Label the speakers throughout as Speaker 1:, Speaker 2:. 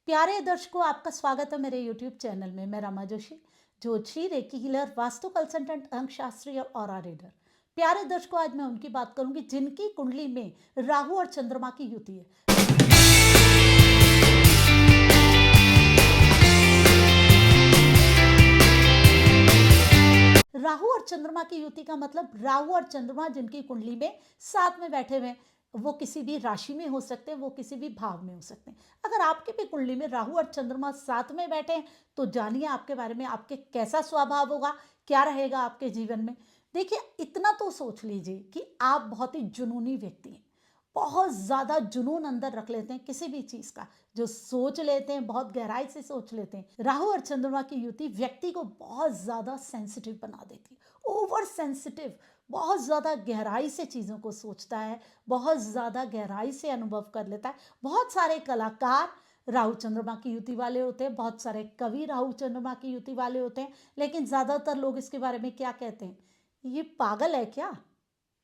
Speaker 1: प्यारे दर्शकों, आपका स्वागत है मेरे YouTube चैनल में। मैं रमा जोशी, ज्योतिषी, रेकी हीलर, वास्तु कंसल्टेंट, अंक शास्त्री और ऑरा रीडर। प्यारे दर्शकों, आज मैं उनकी बात करूंगी जिनकी कुंडली में राहु और चंद्रमा की युति है। राहु और चंद्रमा की युति का मतलब राहु और चंद्रमा जिनकी कुंडली में साथ में बैठे हुए हैं, वो किसी भी राशि में हो सकते हैं, वो किसी भी भाव में हो सकते हैं। अगर आपके भी कुंडली में राहु और चंद्रमा साथ में बैठे हैं तो जानिए आपके बारे में, आपके कैसा स्वभाव होगा, क्या रहेगा आपके जीवन में। देखिए, इतना तो सोच लीजिए कि आप बहुत ही जुनूनी व्यक्ति हैं। बहुत ज़्यादा जुनून अंदर रख लेते हैं किसी भी चीज़ का, जो सोच लेते हैं बहुत गहराई से सोच लेते हैं। राहु और चंद्रमा की युति व्यक्ति को बहुत ज़्यादा सेंसिटिव बना देती है, ओवर सेंसिटिव। बहुत ज़्यादा गहराई से चीज़ों को सोचता है, बहुत ज़्यादा गहराई से अनुभव कर लेता है। बहुत सारे कलाकार राहु चंद्रमा की युति वाले होते हैं, बहुत सारे कवि राहु चंद्रमा की युति वाले होते हैं, लेकिन ज़्यादातर लोग इसके बारे में क्या कहते हैं? ये पागल है क्या?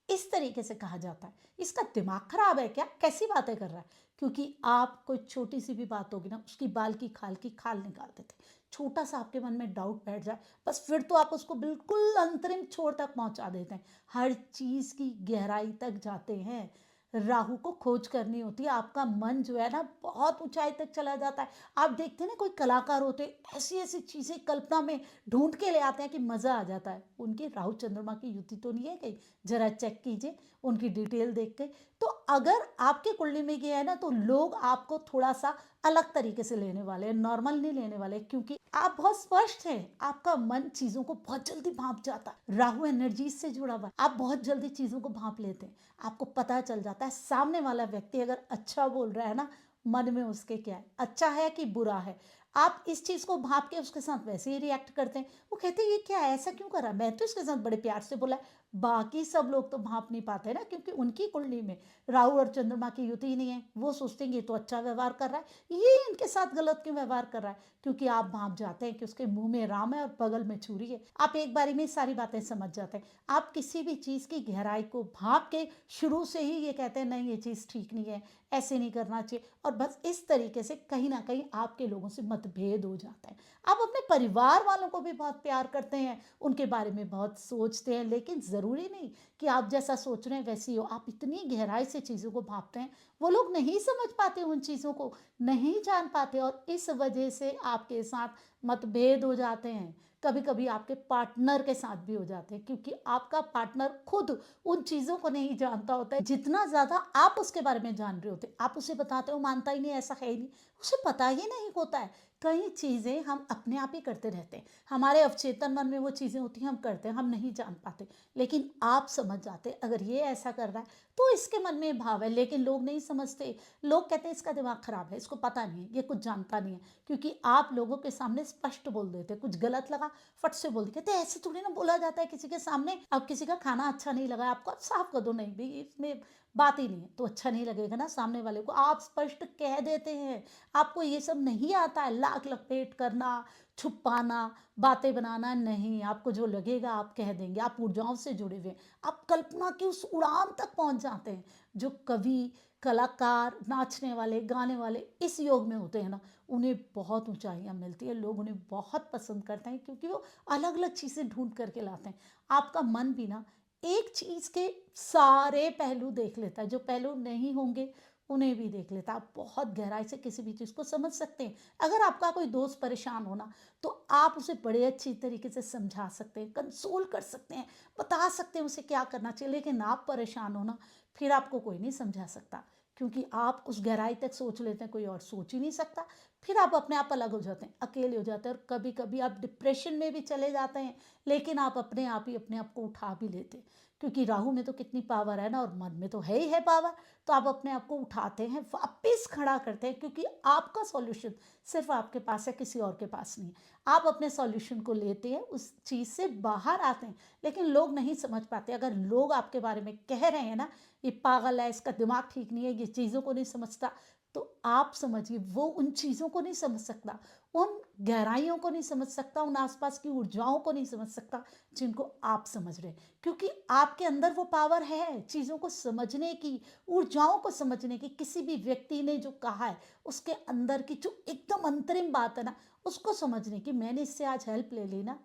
Speaker 1: इस तरीके से कहा जाता है। इसका दिमाग खराब है क्या? कैसी बातें कर रहा है? क्योंकि आप कोई छोटी सी भी बात होगी ना, उसकी बाल की खाल निकाल देते हैं। छोटा सा आपके मन में डाउट बैठ जाए, बस फिर तो आप उसको बिल्कुल अंतरिम छोर तक पहुंचा देते हैं। हर चीज की गहराई तक जाते हैं। राहु को खोज करनी होती है। आपका मन जो है ना, बहुत ऊंचाई तक चला जाता है। आप देखते हैं ना, कोई कलाकार होते हैं, ऐसी ऐसी चीजें कल्पना में ढूंढ के ले आते हैं कि मजा आ जाता है। उनकी राहु चंद्रमा की युति तो नहीं है कहीं? जरा चेक कीजिए उनकी डिटेल देख के। तो अगर आपके कुंडली में ये है ना, तो लोग आपको थोड़ा सा अलग तरीके से लेने वाले हैं, नॉर्मल नहीं लेने वाले, क्योंकि आप बहुत स्पष्ट हैं। आपका मन चीजों को बहुत जल्दी भांप जाता है। राहु एनर्जी से जुड़ा हुआ है। आप बहुत जल्दी चीजों को भांप लेते हैं। आपको पता चल जाता है सामने वाला व्यक्ति अगर अच्छा बोल रहा है ना, मन में उसके क्या है, अच्छा है कि बुरा है। आप इस चीज को भाप के उसके साथ वैसे ही रिएक्ट करते हैं। वो कहते हैं ये क्या है, ऐसा क्यों कर रहा है, मैं तो इसके साथ बड़े प्यार से बोला है। बाकी सब लोग तो भाप नहीं पाते ना, क्योंकि उनकी कुंडली में राहु और चंद्रमा की युति ही नहीं है। वो सोचते हैं ये तो अच्छा व्यवहार कर रहा है, ये इनके साथ गलत क्यों व्यवहार कर रहा है। क्योंकि आप भाप जाते हैं कि उसके मुंह में राम है और बगल में छुरी है। आप एक बारी में सारी बातें समझ जाते हैं। आप किसी भी चीज की गहराई को भाप के शुरू से ही ये कहते हैं नहीं, ये चीज ठीक नहीं है, ऐसे नहीं करना चाहिए। और बस इस तरीके से कहीं ना कहीं आपके लोगों से मतभेद हो जाता है। आप अपने परिवार वालों को भी बहुत प्यार करते हैं, उनके बारे में बहुत सोचते हैं, लेकिन ज़रूरी नहीं कि आप जैसा सोच रहे हैं वैसी हो। आप इतनी गहराई से चीज़ों को भापते हैं, वो लोग नहीं समझ पाते, उन चीज़ों को नहीं जान पाते, और इस वजह से आपके साथ मतभेद हो जाते हैं। कभी कभी आपके पार्टनर के साथ भी हो जाते हैं, क्योंकि आपका पार्टनर खुद उन चीज़ों को नहीं जानता होता है जितना ज़्यादा आप उसके बारे में जान रहे होते। आप उसे बताते हो, मानता ही नहीं, ऐसा है ही नहीं, उसे पता ही नहीं होता है। कई चीज़ें हम अपने आप ही करते रहते हैं। हमारे अवचेतन मन में वो चीज़ें होती हैं, हम करते हैं, हम नहीं जान पाते। लेकिन आप समझ जाते, अगर ये ऐसा कर रहा है तो इसके मन में भाव है। लेकिन लोग नहीं समझते। लोग कहते हैं इसका दिमाग खराब है, इसको पता नहीं है, ये कुछ जानता नहीं है। क्योंकि आप लोगों के सामने स्पष्ट बोल देते, कुछ गलत लगा फट से बोल देते। कहते ऐसे थोड़ी ना बोला जाता है किसी के सामने। अब किसी का खाना अच्छा नहीं लगा आपको, आप साफ कर दो, नहीं भाई इसमें बात ही नहीं है, तो अच्छा नहीं लगेगा ना सामने वाले को, आप स्पष्ट कह देते हैं। आपको ये सब नहीं आता है, लाख लपेट करना, छुपाना, बातें बनाना नहीं। आपको जो लगेगा आप कह देंगे। आप ऊर्जाओं से जुड़े हुए हैं। आप कल्पना की उस उड़ान तक पहुंच जाते हैं। जो कवि, कलाकार, नाचने वाले, गाने वाले इस योग में होते हैं ना, उन्हें बहुत ऊंचाइयां मिलती है। लोग उन्हें बहुत पसंद करते हैं, क्योंकि वो अलग अलग चीज़ें ढूंढ करके लाते हैं। आपका मन भी ना एक चीज़ के सारे पहलू देख लेता है, जो पहलू नहीं होंगे उन्हें भी देख लेता है। आप बहुत गहराई से किसी भी चीज़ को समझ सकते हैं। अगर आपका कोई दोस्त परेशान हो ना, तो आप उसे बड़े अच्छी तरीके से समझा सकते हैं, कंसोल कर सकते हैं, बता सकते हैं उसे क्या करना चाहिए। लेकिन आप परेशान हो ना, फिर आपको कोई नहीं समझा सकता, क्योंकि आप उस गहराई तक सोच लेते हैं, कोई और सोच ही नहीं सकता। फिर आप अपने आप अलग हो जाते हैं, अकेले हो जाते हैं, और कभी कभी आप डिप्रेशन में भी चले जाते हैं। लेकिन आप अपने आप ही अपने आप को उठा भी लेते हैं, क्योंकि राहु में तो कितनी पावर है ना, और मन में तो है ही है पावर। तो आप अपने आप को उठाते हैं, वापस खड़ा करते हैं, क्योंकि आपका सॉल्यूशन सिर्फ आपके पास है, किसी और के पास नहीं है। आप अपने सॉल्यूशन को लेते हैं, उस चीज़ से बाहर आते हैं। लेकिन लोग नहीं समझ पाते। अगर लोग आपके बारे में कह रहे हैं ना, ये पागल है, इसका दिमाग ठीक नहीं है, ये चीज़ों को नहीं समझता, तो आप समझिए वो उन चीज़ों को नहीं समझ सकता, उन गहराइयों को नहीं समझ सकता, उन आसपास की ऊर्जाओं को नहीं समझ सकता जिनको आप समझ रहे हैं। क्योंकि आपके अंदर वो पावर है चीज़ों को समझने की, ऊर्जाओं को समझने की। किसी भी व्यक्ति ने जो कहा है, उसके अंदर की जो एकदम एकदम अंतरिम बात है ना, उसको समझने की, मैंने इससे आज हेल्प ले ली ना,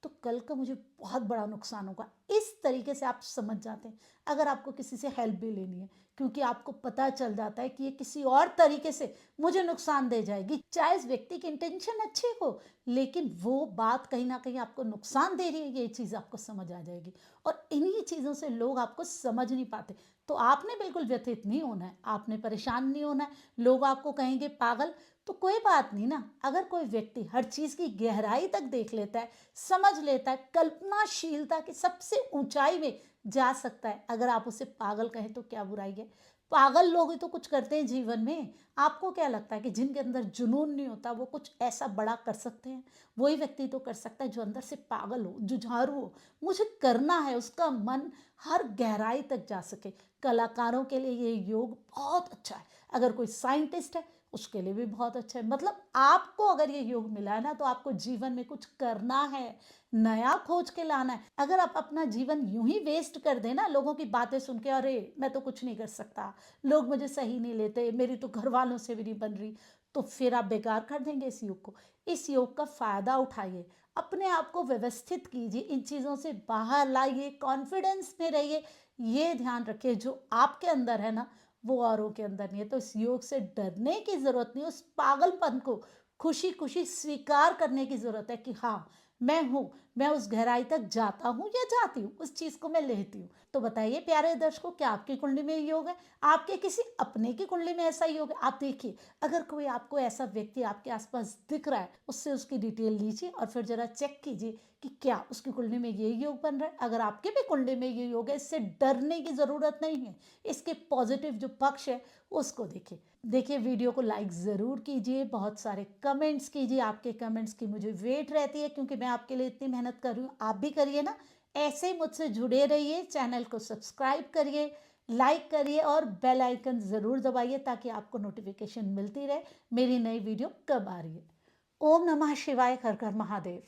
Speaker 1: तो कल का मुझे बहुत बड़ा नुकसान होगा। इस तरीके से आप समझ जाते हैं अगर आपको किसी से हेल्प भी लेनी है, क्योंकि आपको पता चल जाता है कि ये किसी और तरीके से मुझे नुकसान दे जाएगी। चाहे इस व्यक्ति की इंटेंशन अच्छी हो, लेकिन वो बात कहीं ना कहीं आपको नुकसान दे रही है, ये चीज़ आपको समझ आ जाएगी। और इन्हीं चीज़ों से लोग आपको समझ नहीं पाते। तो आपने बिल्कुल व्यथित नहीं होना है, आपने परेशान नहीं होना है। लोग आपको कहेंगे पागल, तो कोई बात नहीं ना। अगर कोई व्यक्ति हर चीज़ की गहराई तक देख लेता है, समझ लेता है, कल्पनाशीलता की सबसे ऊंचाई में जा सकता है, अगर आप उसे पागल कहें तो क्या बुराई है। पागल लोग ही तो कुछ करते हैं जीवन में। आपको क्या लगता है कि जिनके अंदर जुनून नहीं होता वो कुछ ऐसा बड़ा कर सकते हैं? वही व्यक्ति तो कर सकता है जो अंदर से पागल हो, जुझारू हो, मुझे करना है, उसका मन हर गहराई तक जा सके। कलाकारों के लिए ये योग बहुत अच्छा है। अगर कोई साइंटिस्ट है उसके लिए भी बहुत अच्छा है। मतलब आपको अगर ये योग मिला है ना, तो आपको जीवन में कुछ करना है, नया खोज के लाना है। अगर आप अपना जीवन यूं ही वेस्ट कर दें ना, लोगों की बातें सुन के, अरे मैं तो कुछ नहीं कर सकता, लोग मुझे सही नहीं लेते, मेरी तो घर वालों से भी नहीं बन रही, तो फिर आप बेकार कर देंगे इस योग को। इस योग का फायदा उठाइए, अपने आप को व्यवस्थित कीजिए, इन चीज़ों से बाहर लाइए, कॉन्फिडेंस में रहिए। ये ध्यान रखिए जो आपके अंदर है ना, वो औरों के अंदर नहीं है। तो इस योग से डरने की जरूरत नहीं, उस पागलपन को खुशी खुशी स्वीकार करने की जरूरत है कि हाँ, मैं हूं, मैं उस गहराई तक जाता हूं या जाती हूँ, उस चीज को मैं लेती हूँ। तो बताइए प्यारे दर्शकों, क्या आपकी कुंडली में ये योग है? आपके किसी अपने की कुंडली में ऐसा योग है? आप देखिए, अगर कोई आपको ऐसा व्यक्ति आपके आसपास दिख रहा है, उससे उसकी डिटेल लीजिए और फिर जरा चेक कीजिए कि क्या उसकी कुंडली में ये योग बन रहा है। अगर आपके भी कुंडली में ये योग है, इससे डरने की जरूरत नहीं है। इसके पॉजिटिव जो पक्ष है उसको देखिए। देखिए, वीडियो को लाइक ज़रूर कीजिए, बहुत सारे कमेंट्स कीजिए। आपके कमेंट्स की मुझे वेट रहती है, क्योंकि मैं आपके लिए इतनी मेहनत कर रही हूँ, आप भी करिए ना। ऐसे ही मुझसे जुड़े रहिए, चैनल को सब्सक्राइब करिए, लाइक करिए और बेल आइकन ज़रूर दबाइए, ताकि आपको नोटिफिकेशन मिलती रहे मेरी नई वीडियो कब आ रही है। ओम नमः शिवाय। हर हर महादेव।